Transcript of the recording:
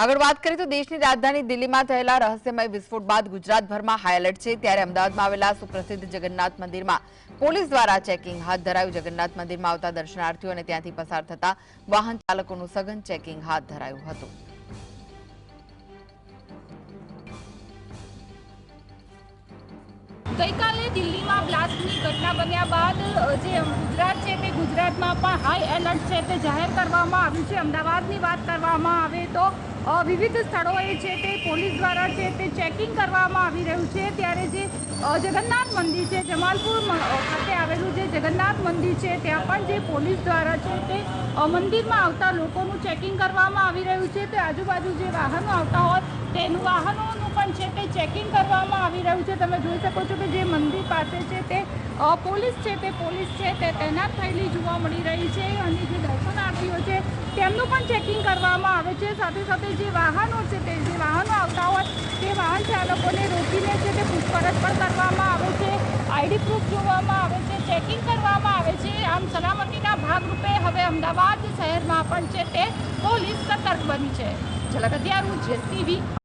આગળ વાત કરીએ તો દેશની રાજધાની દિલ્હીમાં થયેલા રહસ્યમય વિસ્ફોટ બાદ ગુજરાતભરમાં હાઈ એલર્ટ છે। ત્યારે અમદાવાદમાં આવેલા સુપ્રસિદ્ધ જગન્નાથ મંદિરમાં પોલીસ દ્વારા ચેકિંગ હાથ ધરાયું। જગન્નાથ મંદિરમાં આવતા દર્શનાર્થીઓ અને ત્યાંથી પસાર થતા વાહન ચાલકોનું સઘન ચેકિંગ હાથ ધરાયું હતું। ગઈકાલે દિલ્હીમાં બ્લાસ્ટની ઘટના બન્યા બાદ જે ગુજરાત છે તે ગુજરાતમાં પણ હાઈ એલર્ટ છે તે જાહેર કરવામાં આવ્યું છે। અમદાવાદની વાત કરવામાં આવે તો વિવિધ સ્થળોએ છે તે પોલીસ દ્વારા છે તે ચેકિંગ કરવામાં આવી રહ્યું છે। ત્યારે જે જગન્નાથ મંદિર છે, જમાલપુર ખાતે આવેલું જે જગન્નાથ મંદિર છે ત્યાં પણ જે પોલીસ દ્વારા છે તે મંદિરમાં આવતા લોકોનું ચેકિંગ કરવામાં આવી રહ્યું છે। તે આજુબાજુ જે વાહનો આવતા હોય તેનું વાહનોનું પણ છે તે ચેકિંગ કરવામાં આવી રહ્યું છે। તમે જોઈ શકો છો કે જે મંદિર પાસે છે તે પોલીસ છે તે તૈનાત થયેલી જોવા મળી રહી છે અને જે દર્શનાર્થીઓ છે તેમનું પણ ચેકિંગ કરવામાં આવે છે। સાથે સાથે જે વાહનો છે તે જે વાહનો આવતા હોય તે વાહન ચાલકોને રોકીને છે તે પૂછપરછ પણ કરવામાં આવે છે, આઈડી પ્રૂફ જોવામાં આવે છે, ચેકિંગ કરવામાં આવે છે। આમ સલામતીના ભાગરૂપે હવે અમદાવાદ શહેરમાં પણ છે તે પોલીસ સતર્ક બની છે। ઝલક અત્યાર હું જેસીબી